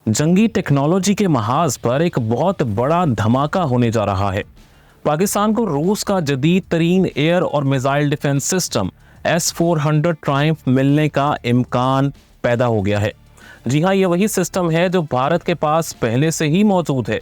जंगी technology के महाज पर एक बहुत बड़ा धमाका होने जा रहा है। पाकिस्तान को रूस का जदीद तरीन एयर और missile defence system S-400 Triumph मिलने का इम्कान पैदा हो गया है। जी हाँ, ये वही सिस्टम है जो भारत के पास पहले से ही मौजूद है।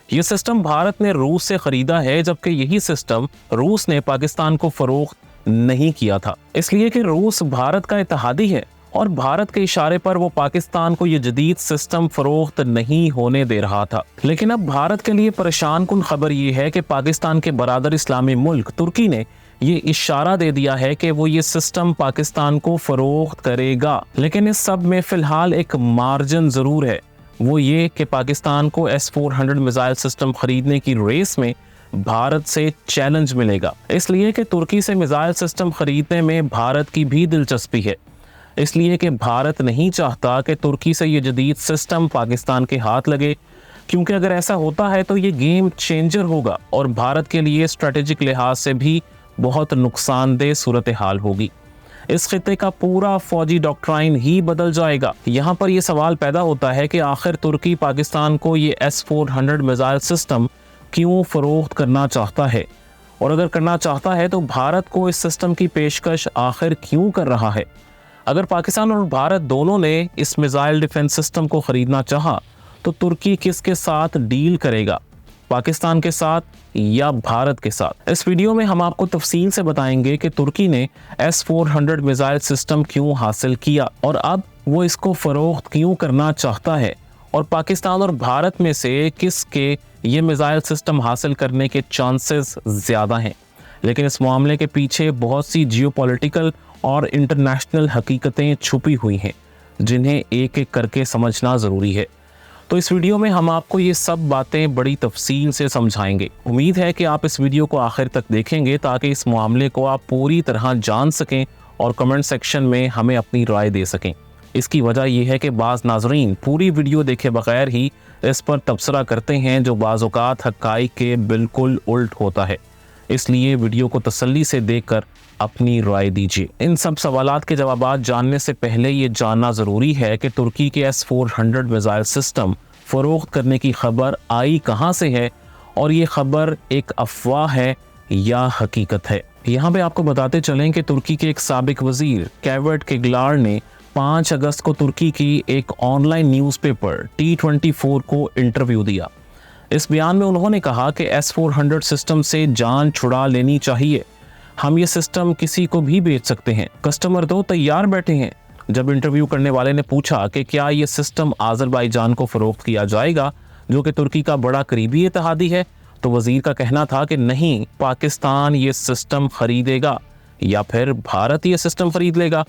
ये सिस्टम भारत ने रूस से खरीदा है, जबकि यही सिस्टम रूस ने पाकिस्तान को फरोख्त नहीं किया था, इसलिए कि रूस भारत का इत्तेहादी है और भारत के इशारे पर वो पाकिस्तान को ये जदीद सिस्टम फरोख्त नहीं होने दे रहा था। लेकिन अब भारत के लिए परेशान कुन खबर ये है कि पाकिस्तान के बरादर इस्लामी मुल्क तुर्की ने ये इशारा दे दिया है कि वो ये सिस्टम पाकिस्तान को फरोख्त करेगा। लेकिन इस सब में फिलहाल एक मार्जिन जरूर है, वो ये कि पाकिस्तान को S-400 मिसाइल सिस्टम खरीदने की रेस में भारत से चैलेंज मिलेगा, इसलिए कि तुर्की से मिसाइल सिस्टम खरीदने में भारत की भी दिलचस्पी है, इसलिए कि भारत नहीं चाहता कि तुर्की से ये जदीद सिस्टम पाकिस्तान के हाथ लगे, क्योंकि अगर ऐसा होता है तो ये गेम चेंजर होगा और भारत के लिए स्ट्रेटेजिक लिहाज से भी बहुत नुकसानदेह सूरत हाल होगी। इस खित्ते का पूरा फौजी डॉक्ट्राइन ही बदल जाएगा। यहाँ पर यह सवाल पैदा होता है कि आखिर तुर्की पाकिस्तान को ये S-400 मिसाइल सिस्टम क्यों फरोख्त करना चाहता है, और अगर करना चाहता है तो भारत को इस सिस्टम की पेशकश आखिर क्यों कर रहा है। अगर पाकिस्तान और भारत दोनों ने इस मिसाइल डिफेंस सिस्टम को खरीदना चाहा तो तुर्की किसके साथ डील करेगा, पाकिस्तान के साथ या भारत के साथ। इस वीडियो में हम आपको तफसील से बताएंगे कि तुर्की ने S-400 मिसाइल सिस्टम क्यों हासिल किया और अब वो इसको फरोख्त क्यों करना चाहता है, और पाकिस्तान और भारत में से किसके ये मिसाइल सिस्टम हासिल करने के चांसेस ज़्यादा हैं। लेकिन इस मामले के पीछे बहुत सी जियोपॉलिटिकल और इंटरनेशनल हकीकतें छुपी हुई हैं, जिन्हें एक एक करके समझना ज़रूरी है। तो इस वीडियो में हम आपको ये सब बातें बड़ी तफसील से समझाएंगे। उम्मीद है कि आप इस वीडियो को आखिर तक देखेंगे ताकि इस मामले को आप पूरी तरह जान सकें और कमेंट सेक्शन में हमें अपनी राय दे सकें। इसकी वजह यह है कि बाज़ नाज़रीन पूरी वीडियो देखे बगैर ही इस पर तबसरा करते हैं, जो बाज़ औक़ात हक़ाइक़ के बिल्कुल उल्ट होता है। इसलिए वीडियो को तसल्ली से देखकर अपनी राय दीजिए। इन सब सवालात के जवाबात जानने से पहले ये जानना ज़रूरी है कि तुर्की के S-400 मिसाइल सिस्टम फ़रोख्त करने की खबर आई कहाँ से है, और ये खबर एक अफवाह है या हकीकत है। यहाँ पे आपको बताते चलें कि तुर्की के एक साबिक वज़ीर केवेट किगलार ने 5 अगस्त को तुर्की की एक ऑनलाइन न्यूज़पेपर T24 को इंटरव्यू दिया। इस बयान में उन्होंने कहा कि S-400 सिस्टम से जान छुड़ा लेनी चाहिए, हम ये सिस्टम किसी को भी बेच सकते हैं, कस्टमर तो तैयार बैठे हैं। जब इंटरव्यू करने वाले ने पूछा कि क्या ये सिस्टम आज़रबाईजान को फ़रोख्त किया जाएगा, जो कि तुर्की का बड़ा करीबी इत्तेहादी है, तो वज़ीर का कहना था कि नहीं, पाकिस्तान ये सिस्टम खरीदेगा या फिर भारत ये सिस्टम खरीद लेगा।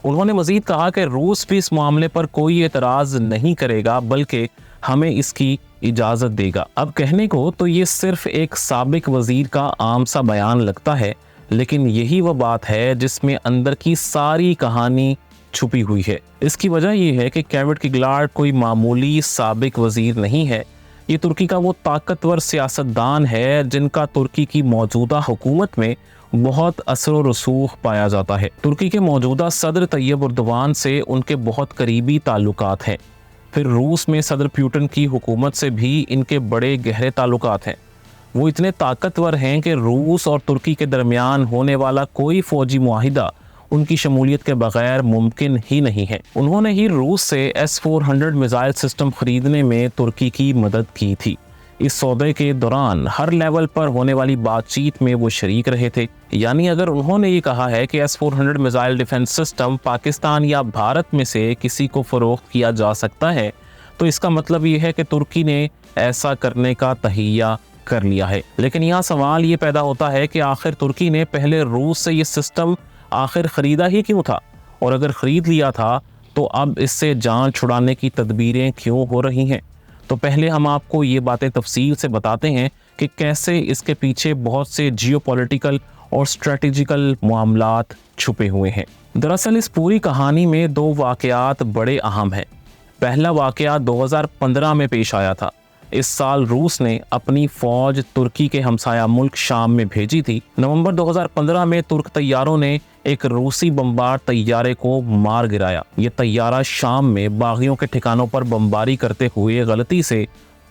उन्होंने मज़ीद कहा कि रूस भी इस मामले पर कोई एतराज़ नहीं करेगा, बल्कि हमें इसकी इजाज़त देगा। अब कहने को तो ये सिर्फ एक साबिक वज़ीर का आम सा बयान लगता है, लेकिन यही वो बात है जिसमें अंदर की सारी कहानी छुपी हुई है। इसकी वजह यह है कि केवेट किगलार कोई मामूली साबिक वज़ीर नहीं है, ये तुर्की का वो ताकतवर सियासतदान है जिनका तुर्की की मौजूदा हुकूमत में बहुत असर व रसूख पाया जाता है। तुर्की के मौजूदा सदर तैयब एर्दोगान से उनके बहुत करीबी ताल्लुकात हैं। फिर रूस में सदर पुतिन की हुकूमत से भी इनके बड़े गहरे ताल्लुकात हैं। वो इतने ताकतवर हैं कि रूस और तुर्की के दरमियान होने वाला कोई फौजी मुआहिदा उनकी शमूलियत के बगैर मुमकिन ही नहीं है। उन्होंने ही रूस से S-400 मिसाइल सिस्टम खरीदने में तुर्की की मदद की थी। इस सौदे के दौरान हर लेवल पर होने वाली बातचीत में वो शरीक रहे थे। यानी अगर उन्होंने ये कहा है कि S-400 missile defence system Pakistan या भारत में से किसी को फ़रोख्त किया जा सकता है, तो इसका मतलब ये है कि तुर्की ने ऐसा करने का तहिया कर लिया है। लेकिन यहाँ सवाल ये पैदा होता है कि आखिर तुर्की ने पहले रूस से ये सिस्टम आखिर ख़रीदा ही क्यों था, और अगर ख़रीद लिया था तो अब इससे जान छुड़ाने की तदबीरें क्यों हो रही हैं। तो पहले हम आपको ये बातें तफसील से बताते हैं कि कैसे इसके पीछे बहुत से जियोपॉलिटिकल और स्ट्रेटेजिकल मामलात छुपे हुए हैं। दरअसल इस पूरी कहानी में 2 वाक़यात बड़े अहम हैं। पहला वाक़या 2015 में पेश आया था, इस साल रूस ने अपनी फौज तुर्की के हमसाया मुल्क शाम में भेजी थी। नवंबर 2015 में तुर्क तैयारों ने एक रूसी बमबार तैयारे को मार गिराया। ये तैयारा शाम में बागियों के ठिकानों पर बमबारी करते हुए गलती से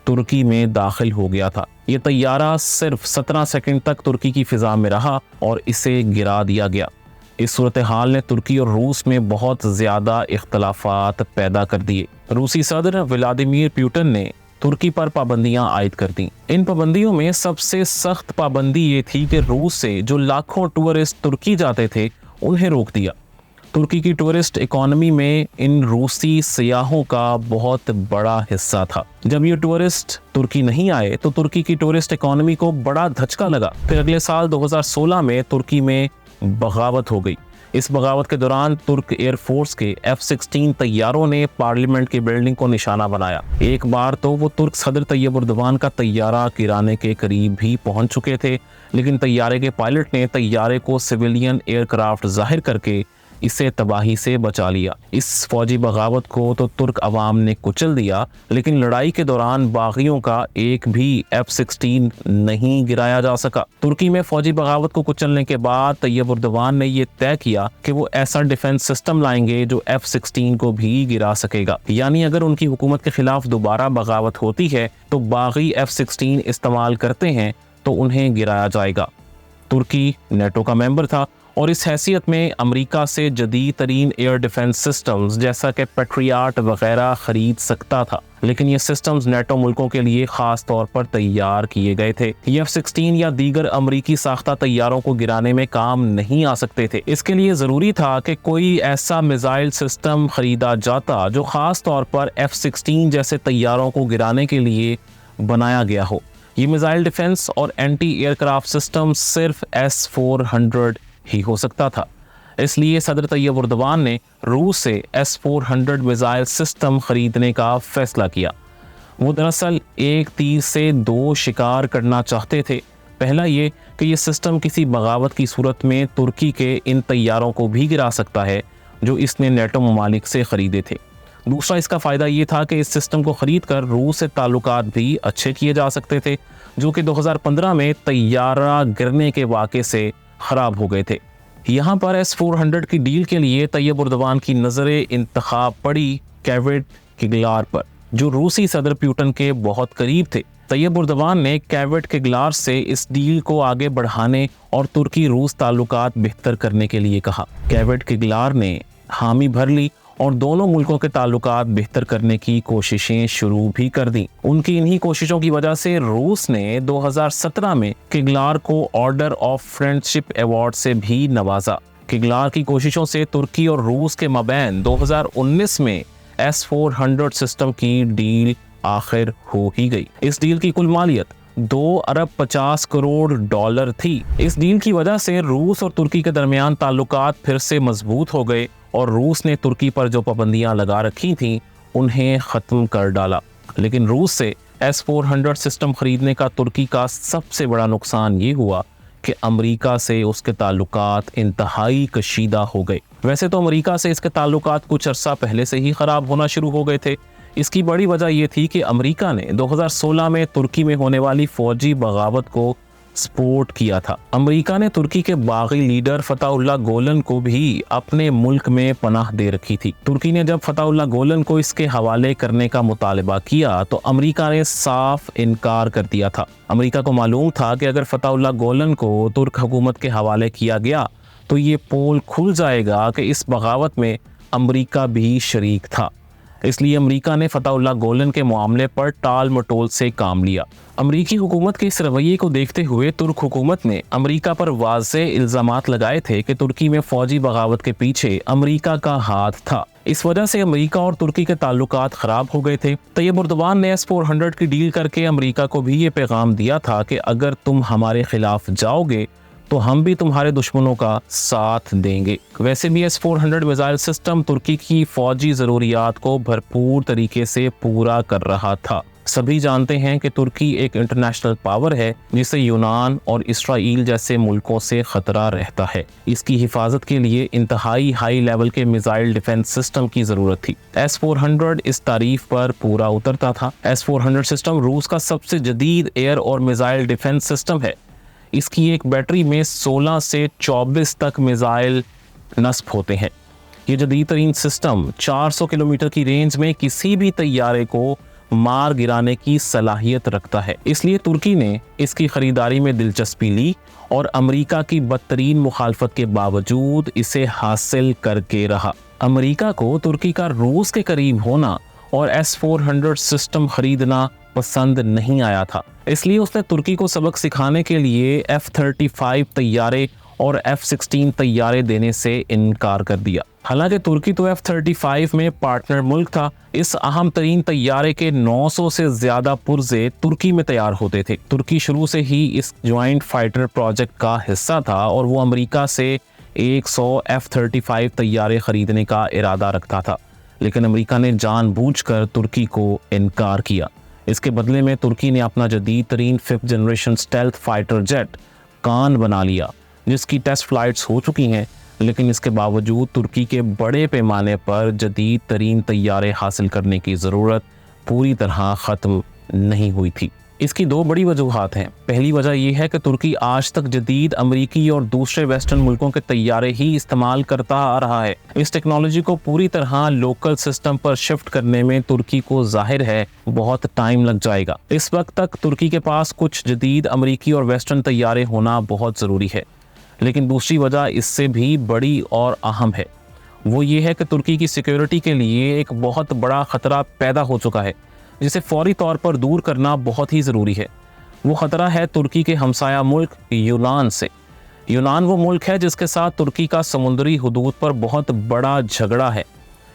तुर्की में दाखिल हो गया था। ये तैयारा सिर्फ 17 सेकंड तक तुर्की की फिजा में रहा और इसे गिरा दिया गया। इस सूरत हाल ने तुर्की और रूस में बहुत ज्यादा इख्तलाफात पैदा कर दिए। रूसी सदर व्लादिमीर पुतिन ने तुर्की पर पाबंदियां आयद कर दी। इन पाबंदियों में सबसे सख्त पाबंदी ये थी कि रूस से जो लाखों टूरिस्ट तुर्की जाते थे उन्हें रोक दिया। तुर्की की टूरिस्ट इकोनॉमी में इन रूसी सियाहों का बहुत बड़ा हिस्सा था। जब ये टूरिस्ट तुर्की नहीं आए तो तुर्की की टूरिस्ट इकोनॉमी को बड़ा धचका लगा। फिर अगले साल 2016 में तुर्की में बगावत हो गई। इस बगावत के दौरान तुर्क एयरफोर्स के F-16 तैयारों ने पार्लियामेंट की बिल्डिंग को निशाना बनाया। एक बार तो वो तुर्क सदर तैयब उर्दवान का तैयारा गिराने के करीब भी पहुंच चुके थे, लेकिन तैयारे के पायलट ने तैयारे को सिविलियन एयरक्राफ्ट जाहिर करके इसे तबाही से बचा लिया। इस फौजी बगावत को तो तुर्क अवाम ने कुचल दिया, लेकिन लड़ाई के दौरान बागियों का एक भी F-16 नहीं गिराया जा सका। तुर्की में फौजी बगावत को कुचलने के बाद तैयब उर्दवान ने ये तय किया कि वो ऐसा डिफेंस सिस्टम लाएंगे जो F-16 को भी गिरा सकेगा। यानी अगर उनकी हुकूमत के खिलाफ दोबारा बगावत होती है तो बागी F-16 इस्तेमाल करते हैं तो उन्हें गिराया जाएगा। तुर्की नेटो का मेंबर था और इस हैसियत में अमेरिका से जदीद तरीन एयर डिफेंस सिस्टम्स जैसा कि पैट्रियट वगैरह खरीद सकता था, लेकिन ये सिस्टम्स नेटो मुल्कों के लिए खास तौर पर तैयार किए गए थे। ये F-16 या दीगर अमरीकी साख्ता तैयारों को गिराने में काम नहीं आ सकते थे। इसके लिए ज़रूरी था कि कोई ऐसा मिसाइल सिस्टम खरीदा जाता जो खास तौर पर F-16 जैसे तैयारों को गिराने के लिए बनाया गया हो। ये मिसाइल डिफेंस और एंटी एयरक्राफ्ट सिस्टम सिर्फ S-400 ही हो सकता था। इसलिए सदर तैयब उर्दवान ने रूस से S-400 मिसाइल सिस्टम खरीदने का फैसला किया। वो दरअसल एक तीर से दो शिकार करना चाहते थे। पहला ये कि ये सिस्टम किसी बगावत की सूरत में तुर्की के इन तैयारों को भी गिरा सकता है जो इसने नेटो ममालिक से खरीदे थे। दूसरा इसका फ़ायदा ये था कि इस सिस्टम को ख़रीद कर रूस से ताल्लुकात भी अच्छे किए जा सकते थे, जो कि 2015 में तैयारा गिरने के वाक़े से ख़राब हो गए थे। यहाँ पर S-400 की डील के लिए तैयब उर्दवान की नज़र इंतखाब पड़ी कैवेट किगलार पर, जो रूसी सदर पुतिन के बहुत करीब थे। तैयब उर्दवान ने कैवेट किगलार से इस डील को आगे बढ़ाने और तुर्की रूस ताल्लुकात बेहतर करने के लिए कहा। कैवेट किगलार ने हामी भर ली और दोनों मुल्कों के ताल्लुकात बेहतर करने की कोशिशें शुरू भी कर दी। उनकी इन्हीं कोशिशों की वजह से रूस ने 2017 में किगलार को ऑर्डर ऑफ फ्रेंडशिप अवार्ड से भी नवाजा। किगलार की कोशिशों से तुर्की और रूस के मबैन 2019 में S-400 सिस्टम की डील आखिर हो ही गई। इस डील की कुल मालियत 2 अरब 50 करोड़ डॉलर थी। इस डील की वजह से रूस और तुर्की के दरमियान ताल्लुकात फिर से मजबूत हो गए और रूस ने तुर्की पर जो पाबंदियां लगा रखी थीं उन्हें ख़त्म कर डाला। लेकिन रूस से S-400 सिस्टम खरीदने का तुर्की का सबसे बड़ा नुकसान ये हुआ कि अमेरिका से उसके ताल्लुकात इंतहाई कशीदा हो गए। वैसे तो अमेरिका से इसके ताल्लुकात कुछ अरसा पहले से ही ख़राब होना शुरू हो गए थे। इसकी बड़ी वजह यह थी कि अमेरिका ने 2016 में तुर्की में होने वाली फौजी बगावत को सपोर्ट किया था। अमेरिका ने तुर्की के बागी लीडर फताहुल्लाह गोलन को भी अपने मुल्क में पनाह दे रखी थी। तुर्की ने जब फताहुल्लाह गोलन को इसके हवाले करने का मुतालबा किया तो अमेरिका ने साफ इनकार कर दिया था। अमेरिका को मालूम था कि अगर फताहुल्लाह गोलन को तुर्क हुकूमत के हवाले किया गया तो ये पोल खुल जाएगा कि इस बगावत में अमेरिका भी शरीक था। इसलिए अमेरिका ने फताहुल्लाह गोलन के मामले पर टाल मटोल से काम लिया। अमेरिकी हुकूमत के इस रवैये को देखते हुए तुर्क हुकूमत ने अमेरिका पर वाज़ेह इल्ज़ामात लगाए थे कि तुर्की में फौजी बगावत के पीछे अमेरिका का हाथ था। इस वजह से अमेरिका और तुर्की के ताल्लुकात ख़राब हो गए थे। तैयब उर्दवान ने S-400 की डील करके अमेरिका को भी ये पैगाम दिया था कि अगर तुम हमारे खिलाफ जाओगे तो हम भी तुम्हारे दुश्मनों का साथ देंगे। वैसे भी S-400 मिसाइल सिस्टम तुर्की की फौजी ज़रूरियात को भरपूर तरीके से पूरा कर रहा था। सभी जानते हैं कि तुर्की एक इंटरनेशनल पावर है जिसे यूनान और इसराइल जैसे मुल्कों से खतरा रहता है। इसकी हिफाजत के लिए इंतहाई हाई लेवल के मिसाइल डिफेंस सिस्टम की जरूरत थी। S-400 इस तारीफ पर पूरा उतरता था। S-400 सिस्टम रूस का सबसे जदीद एयर और मिसाइल डिफेंस सिस्टम है। इसकी एक बैटरी में 16 से 24 तक मिसाइल नस्ब होते हैं। ये जदीद तरीन सिस्टम 400 किलोमीटर की रेंज में किसी भी तैयारे को मार गिराने की सलाहियत रखता है। इसलिए तुर्की ने इसकी खरीदारी में दिलचस्पी ली और अमेरिका की बदतरीन मुखालफत के बावजूद इसे हासिल करके रहा। अमेरिका को तुर्की का रूस के करीब होना और S-400 सिस्टम खरीदना पसंद नहीं आया था। इसलिए उसने तुर्की को सबक सिखाने के लिए F-35 तैयारे और F-16 तैयारे देने से इनकार कर दिया। हालांकि तुर्की तो F-35 में पार्टनर मुल्क था। इस अहम तरीन तैयारे के 900 से ज्यादा पुर्जे तुर्की में तैयार होते थे। तुर्की शुरू से ही इस ज्वाइंट फाइटर प्रोजेक्ट का हिस्सा था और वो अमेरिका से 100 F-35 तैयारे खरीदने का इरादा रखता था, लेकिन अमेरिका ने जानबूझकर तुर्की को इनकार किया। इसके बदले में तुर्की ने अपना जदीद तरीन 5th generation stealth fighter jet Kaan बना लिया, जिसकी टेस्ट फ्लाइट्स हो चुकी हैं, लेकिन इसके बावजूद तुर्की के बड़े पैमाने पर जदीद तरीन तैयारे हासिल करने की ज़रूरत पूरी तरह ख़त्म नहीं हुई थी। इसकी दो बड़ी वजूहात हैं। पहली वजह यह है कि तुर्की आज तक जदीद अमरीकी और दूसरे वेस्टर्न मुल्कों के तैयारे ही इस्तेमाल करता आ रहा है। इस टेक्नोलॉजी को पूरी तरह लोकल सिस्टम पर शिफ्ट करने में तुर्की को जाहिर है बहुत टाइम लग जाएगा। इस वक्त तक तुर्की के पास कुछ जदीद अमरीकी और वेस्टर्न तैयारे होना बहुत ज़रूरी है, लेकिन दूसरी वजह इससे भी बड़ी और अहम है। वो ये है कि तुर्की की सिक्योरिटी के लिए एक बहुत बड़ा ख़तरा पैदा हो चुका है, जिसे फौरी तौर पर दूर करना बहुत ही ज़रूरी है। वो ख़तरा है तुर्की के हमसाया मुल्क यूनान से। यूनान वो मुल्क है जिसके साथ तुर्की का समुद्री हुदूद पर बहुत बड़ा झगड़ा है।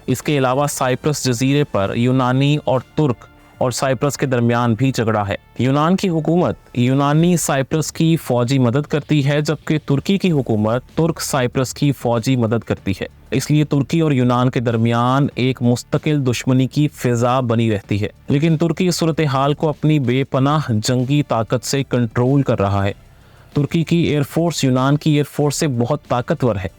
इसके अलावा साइप्रस जजीरे पर यूनानी और तुर्क और साइप्रस के दरमियान भी झगड़ा है। यूनान की हुकूमत यूनानी साइप्रस की फौजी मदद करती है, जबकि तुर्की की हुकूमत तुर्क साइप्रस की फौजी मदद करती है। इसलिए तुर्की और यूनान के दरमियान एक मुस्तकिल दुश्मनी की फिजा बनी रहती है। लेकिन तुर्की इस सूरत हाल को अपनी बेपनाह जंगी ताकत से कंट्रोल कर रहा है। तुर्की की एयरफोर्स यूनान की एयरफोर्स से बहुत ताकतवर है।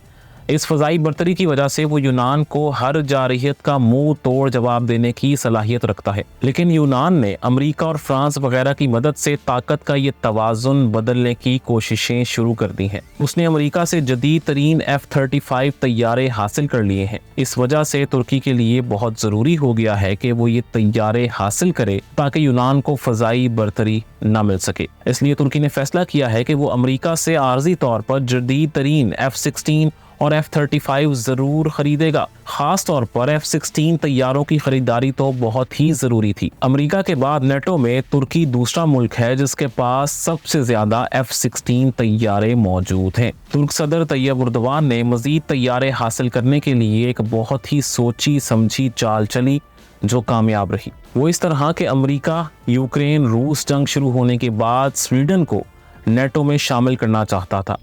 इस फ़ज़ाई बर्तरी की वजह से वो यूनान को हर जारहियत का मुंह तोड़ जवाब देने की सलाहियत रखता है। लेकिन यूनान ने अमेरिका और फ्रांस वगैरह की मदद से ताकत का ये तवाज़ुन बदलने की कोशिशें शुरू कर दी हैं। उसने अमेरिका से जदीद तरीन F-35 तैयारे हासिल कर लिए हैं। इस वजह से तुर्की के लिए बहुत ज़रूरी हो गया है कि वो ये तैयारे हासिल करे ताकि यूनान को फ़ज़ाई बर्तरी न मिल सके। इसलिए तुर्की ने फैसला किया है कि वो अमेरिका से आर्जी तौर पर जदीद तरीन F-16 और F-35 ज़रूर खरीदेगा। ख़ास तौर पर F-16 तैयारों की खरीदारी तो बहुत ही ज़रूरी थी। अमेरिका के बाद नेटो में तुर्की दूसरा मुल्क है जिसके पास सबसे ज़्यादा F-16 तैयारे मौजूद हैं। तुर्क सदर तैयब उर्दवान ने मज़ीद तैयारे हासिल करने के लिए एक बहुत ही सोची समझी चाल चली जो कामयाब रही। वो इस तरह के अमेरिका यूक्रेन रूस जंग शुरू होने के बाद स्वीडन को नेटो में शामिल करना चाहता था,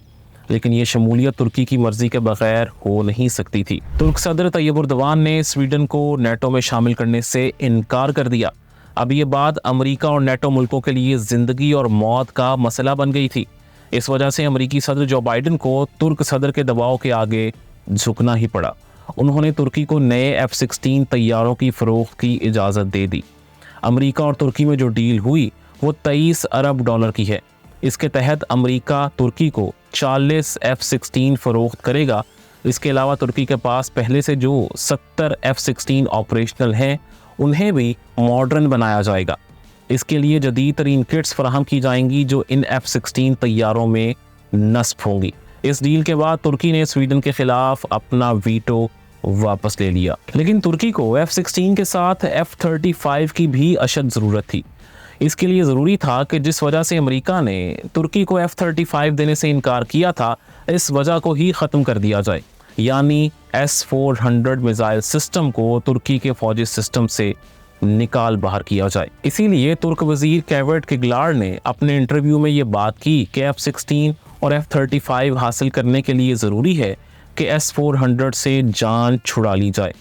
लेकिन ये शमूलियत तुर्की की मर्जी के बगैर हो नहीं सकती थी। तुर्क सदर तैयब उर्दवान ने स्वीडन को नेटो में शामिल करने से इनकार कर दिया। अब ये बात अमेरिका और नेटो मुल्कों के लिए ज़िंदगी और मौत का मसला बन गई थी। इस वजह से अमेरिकी सदर जो बाइडन को तुर्क सदर के दबाव के आगे झुकना ही पड़ा। उन्होंने तुर्की को नए F-16 तैयारों की फ़रोख्त की इजाज़त दे दी। अमेरिका और तुर्की में जो डील हुई वो 23 अरब डॉलर की है। इसके तहत अमेरिका तुर्की को 40 F-16 फ़रोख्त करेगा। इसके अलावा तुर्की के पास पहले से जो 70 F-16 ऑपरेशनल हैं उन्हें भी मॉडर्न बनाया जाएगा। इसके लिए जदीद तरीन किट्स फराहम की जाएंगी जो इन F-16 तैयारों में नस्ब होंगी। इस डील के बाद तुर्की ने स्वीडन के खिलाफ अपना वीटो वापस ले लिया। लेकिन तुर्की को F-16 के साथ F-35 की भी अशद ज़रूरत थी। इसके लिए ज़रूरी था कि जिस वजह से अमेरिका ने तुर्की को F-35 देने से इनकार किया था, इस वजह को ही ख़त्म कर दिया जाए, यानी S-400 मिसाइल सिस्टम को तुर्की के फौजी सिस्टम से निकाल बाहर किया जाए। इसीलिए तुर्क वज़ीर केवेट किगलार ने अपने इंटरव्यू में ये बात की कि F-16 और F-35 हासिल करने के लिए ज़रूरी है कि S-400 से जान छुड़ा ली जाए।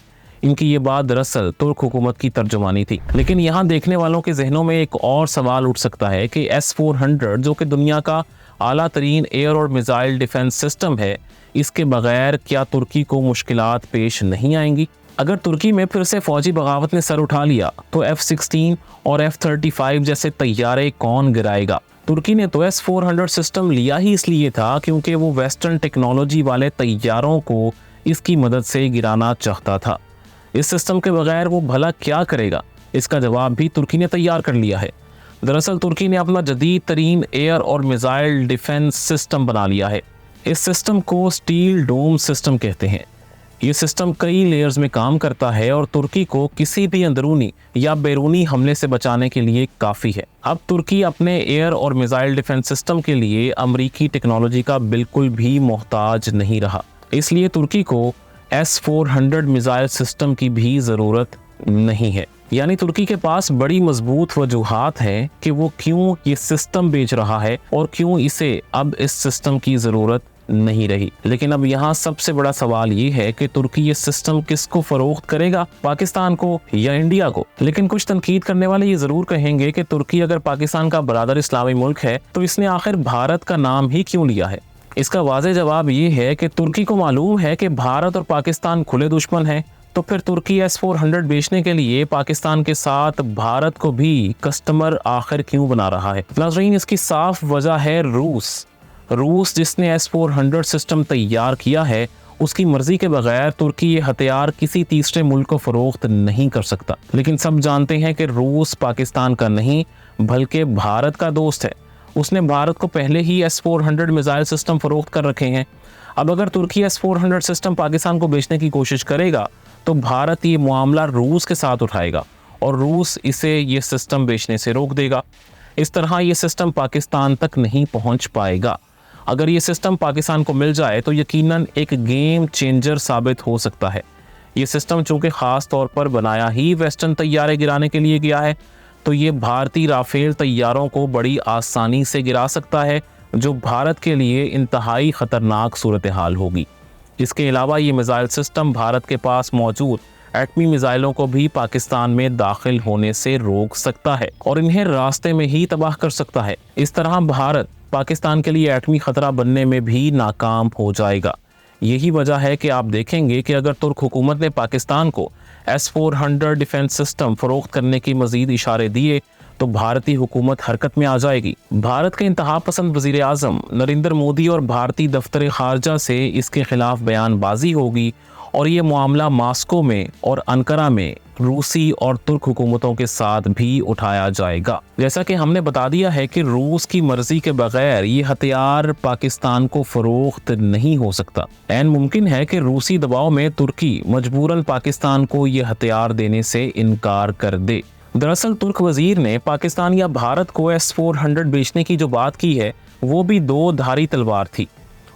ان کی یہ بات دراصل ترک حکومت کی ترجمانی تھی۔ لیکن یہاں دیکھنے والوں کے ذہنوں میں ایک اور سوال اٹھ سکتا ہے کہ S-400 جو کہ دنیا کا اعلیٰ ترین ایئر اور میزائل ڈیفنس سسٹم ہے، اس کے بغیر کیا ترکی کو مشکلات پیش نہیں آئیں گی؟ اگر ترکی میں پھر سے فوجی بغاوت نے سر اٹھا لیا تو F-16 اور F-35 جیسے طیارے کون گرائے گا؟ ترکی نے تو S-400 سسٹم لیا ہی اس لیے تھا کیونکہ وہ ویسٹرن ٹیکنالوجی والے طیاروں کو اس کی مدد سے گرانا چاہتا تھا۔ اس سسٹم کے بغیر وہ بھلا کیا کرے گا؟ اس کا جواب بھی ترکی نے تیار کر لیا ہے۔ دراصل ترکی نے اپنا جدید ترین ایئر اور میزائل ڈیفنس سسٹم بنا لیا ہے۔ اس سسٹم کو اسٹیل ڈوم سسٹم کہتے ہیں۔ یہ سسٹم کئی لیئرز میں کام کرتا ہے اور ترکی کو کسی بھی اندرونی یا بیرونی حملے سے بچانے کے لیے کافی ہے۔ اب ترکی اپنے ایئر اور میزائل ڈیفنس سسٹم کے لیے امریکی ٹیکنالوجی کا بالکل بھی محتاج نہیں رہا۔ اس لیے ترکی کو S-400 میزائل سسٹم کی بھی ضرورت نہیں ہے۔ یعنی ترکی کے پاس بڑی مضبوط وجوہات ہیں کہ وہ کیوں یہ سسٹم بیچ رہا ہے اور کیوں اسے اب اس سسٹم کی ضرورت نہیں رہی۔ لیکن اب یہاں سب سے بڑا سوال یہ ہے کہ ترکی یہ سسٹم کس کو فروخت کرے گا، پاکستان کو یا انڈیا کو؟ لیکن کچھ تنقید کرنے والے یہ ضرور کہیں گے کہ ترکی اگر پاکستان کا برادر اسلامی ملک ہے تو اس نے آخر بھارت کا نام ہی کیوں لیا ہے؟ اس کا واضح جواب یہ ہے کہ ترکی کو معلوم ہے کہ بھارت اور پاکستان کھلے دشمن ہیں، تو پھر ترکی S-400 بیچنے کے لیے پاکستان کے ساتھ بھارت کو بھی کسٹمر آخر کیوں بنا رہا ہے؟ ناظرین، اس کی صاف وجہ ہے روس جس نے S-400 سسٹم تیار کیا ہے، اس کی مرضی کے بغیر ترکی یہ ہتھیار کسی تیسرے ملک کو فروخت نہیں کر سکتا۔ لیکن سب جانتے ہیں کہ روس پاکستان کا نہیں بلکہ بھارت کا دوست ہے۔ اس نے بھارت کو پہلے ہی S-400 میزائل سسٹم فروخت کر رکھے ہیں۔ اب اگر ترکی S-400 سسٹم پاکستان کو بیچنے کی کوشش کرے گا تو بھارت یہ معاملہ روس کے ساتھ اٹھائے گا اور روس اسے یہ سسٹم بیچنے سے روک دے گا۔ اس طرح یہ سسٹم پاکستان تک نہیں پہنچ پائے گا۔ اگر یہ سسٹم پاکستان کو مل جائے تو یقیناً ایک گیم چینجر ثابت ہو سکتا ہے۔ یہ سسٹم چونکہ خاص طور پر بنایا ہی ویسٹرن طیارے گرانے کے لیے گیا ہے، تو یہ بھارتی رافیل طیاروں کو بڑی آسانی سے گرا سکتا ہے، جو بھارت کے لیے انتہائی خطرناک صورتحال ہوگی۔ اس کے علاوہ یہ میزائل سسٹم بھارت کے پاس موجود ایٹمی میزائلوں کو بھی پاکستان میں داخل ہونے سے روک سکتا ہے اور انہیں راستے میں ہی تباہ کر سکتا ہے۔ اس طرح بھارت پاکستان کے لیے ایٹمی خطرہ بننے میں بھی ناکام ہو جائے گا۔ یہی وجہ ہے کہ آپ دیکھیں گے کہ اگر ترک حکومت نے پاکستان کو S-400 ڈیفنس سسٹم فروخت کرنے کی مزید اشارے دیے تو بھارتی حکومت حرکت میں آ جائے گی۔ بھارت کے انتہا پسند وزیر اعظم نریندر مودی اور بھارتی دفتر خارجہ سے اس کے خلاف بیان بازی ہوگی اور یہ معاملہ ماسکو میں اور انقرہ میں روسی اور ترک حکومتوں کے ساتھ بھی اٹھایا جائے گا۔ جیسا کہ ہم نے بتا دیا ہے کہ روس کی مرضی کے بغیر یہ ہتھیار پاکستان کو فروخت نہیں ہو سکتا۔ عین ممکن ہے کہ روسی دباؤ میں ترکی مجبوراً پاکستان کو یہ ہتھیار دینے سے انکار کر دے۔ دراصل ترک وزیر نے پاکستان یا بھارت کو S-400 بیچنے کی جو بات کی ہے وہ بھی دو دھاری تلوار تھی۔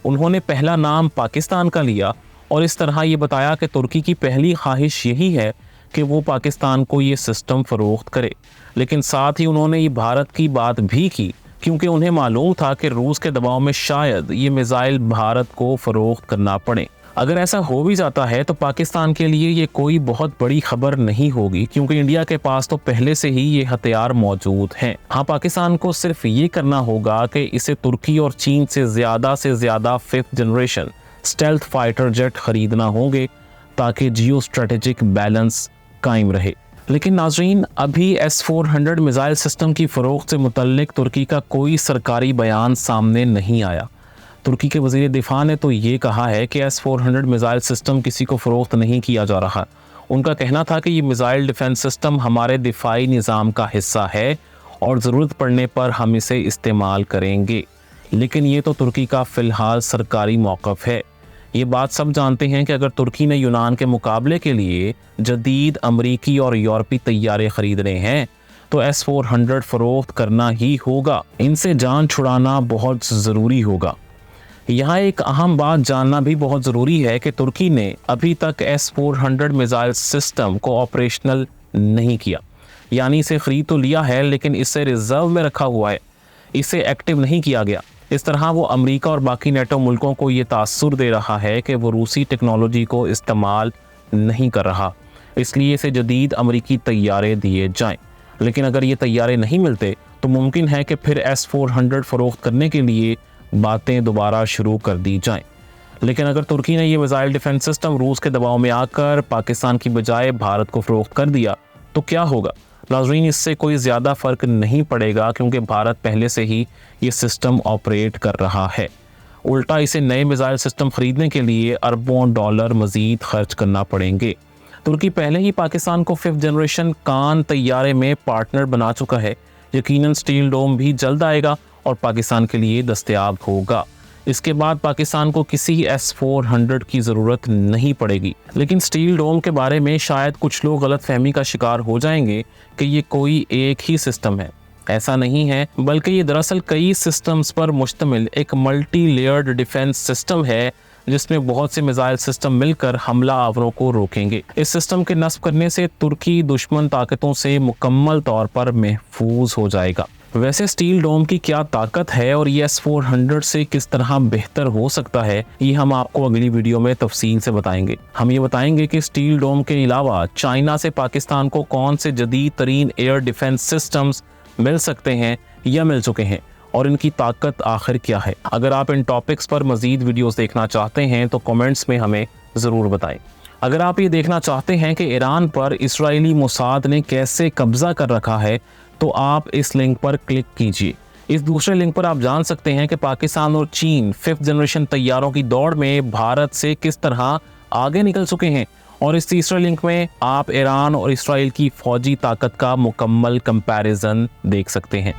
انہوں نے پہلا نام پاکستان کا لیا اور اس طرح یہ بتایا کہ ترکی کی پہلی خواہش یہی ہے کہ وہ پاکستان کو یہ سسٹم فروخت کرے، لیکن ساتھ ہی انہوں نے یہ بھارت کی بات بھی کی کیونکہ انہیں معلوم تھا کہ روس کے دباؤ میں شاید یہ میزائل بھارت کو فروخت کرنا پڑے۔ اگر ایسا ہو بھی جاتا ہے تو پاکستان کے لیے یہ کوئی بہت بڑی خبر نہیں ہوگی کیونکہ انڈیا کے پاس تو پہلے سے ہی یہ ہتھیار موجود ہیں۔ ہاں، پاکستان کو صرف یہ کرنا ہوگا کہ اسے ترکی اور چین سے زیادہ 5th generation stealth fighter jet خریدنا ہوں گے تاکہ جیو اسٹریٹجک بیلنس قائم رہے۔ لیکن ناظرین، ابھی S-400 میزائل سسٹم کی فروخت سے متعلق ترکی کا کوئی سرکاری بیان سامنے نہیں آیا۔ ترکی کے وزیر دفاع نے تو یہ کہا ہے کہ S-400 میزائل سسٹم کسی کو فروخت نہیں کیا جا رہا۔ ان کا کہنا تھا کہ یہ میزائل ڈیفنس سسٹم ہمارے دفاعی نظام کا حصہ ہے اور ضرورت پڑنے پر ہم اسے استعمال کریں گے۔ لیکن یہ تو ترکی کا فی الحال سرکاری موقف ہے۔ یہ بات سب جانتے ہیں کہ اگر ترکی نے یونان کے مقابلے کے لیے جدید امریکی اور یورپی طیارے خریدنے ہیں تو S-400 فروخت کرنا ہی ہوگا۔ ان سے جان چھڑانا بہت ضروری ہوگا۔ یہاں ایک اہم بات جاننا بھی بہت ضروری ہے کہ ترکی نے ابھی تک S-400 میزائل سسٹم کو آپریشنل نہیں کیا، یعنی اسے خرید تو لیا ہے لیکن اسے ریزرو میں رکھا ہوا ہے، اسے ایکٹیو نہیں کیا گیا۔ اس طرح وہ امریکہ اور باقی نیٹو ملکوں کو یہ تاثر دے رہا ہے کہ وہ روسی ٹیکنالوجی کو استعمال نہیں کر رہا۔ اس لیے इसे जदीद अमरीकी तैयारे दिए जाएं। लेकिन अगर ये तैयारे नहीं मिलते तो मुमकिन है कि फिर S-400 फ़रोख्त करने के लिए बातें दोबारा शुरू कर दी जाएं। लेकिन अगर तुर्की ने ये मिसाइल डिफेंस सिस्टम रूस के दबाव में आकर पाकिस्तान की बजाय भारत को फ़रोख्त कर दिया तो क्या होगा? नाज़रीन, इससे कोई ज़्यादा फ़र्क नहीं पड़ेगा क्योंकि भारत पहले से ही ये सिस्टम ऑपरेट कर रहा है। उल्टा इसे नए मिसाइल सिस्टम ख़रीदने के लिए अरबों डॉलर मज़ीद खर्च करना पड़ेंगे। तुर्की पहले ही पाकिस्तान को 5th जनरेशन कान तैयारे में पार्टनर बना चुका है। यकीनन स्टील डोम भी जल्द आएगा और पाकिस्तान के लिए दस्तयाब होगा। इसके बाद पाकिस्तान को किसी S-400 की ज़रूरत नहीं पड़ेगी। लेकिन स्टील डोम के बारे में शायद कुछ लोग गलतफहमी का शिकार हो जाएंगे कि ये कोई एक ही सिस्टम है। ऐसा नहीं है, बल्कि ये दरअसल कई सिस्टम्स पर मुश्तमिल एक मल्टी लेयर्ड डिफेंस सिस्टम है जिसमें बहुत से मिसाइल सिस्टम मिलकर हमला आवरों को रोकेंगे। इस सिस्टम के नस्ब करने से तुर्की दुश्मन ताकतों से मुकम्मल तौर पर महफूज हो जाएगा। वैसे स्टील डोम की क्या ताकत है और ये S-400 से किस तरह बेहतर हो सकता है, ये हम आपको अगली वीडियो में तफसील से बताएंगे। हम ये बताएंगे कि स्टील डोम के अलावा चाइना से पाकिस्तान को कौन से जदीद तरीन एयर डिफेंस सिस्टम्स मिल सकते हैं या मिल चुके हैं और इनकी ताकत आखिर क्या है। अगर आप इन टॉपिक्स पर मज़ीद वीडियोस देखना चाहते हैं तो कमेंट्स में हमें ज़रूर बताएं। अगर आप ये देखना चाहते हैं कि ईरान पर इस्राएली मोसाद ने कैसे कब्ज़ा कर रखा है तो आप इस लिंक पर क्लिक कीजिए। इस दूसरे लिंक पर आप जान सकते हैं कि पाकिस्तान और चीन 5th जनरेशन तैयारों की दौड़ में भारत से किस तरह आगे निकल चुके हैं। और इस तीसरे लिंक में आप ईरान और इस्राएल की फ़ौजी ताकत का मुकम्मल कंपैरिजन देख सकते हैं।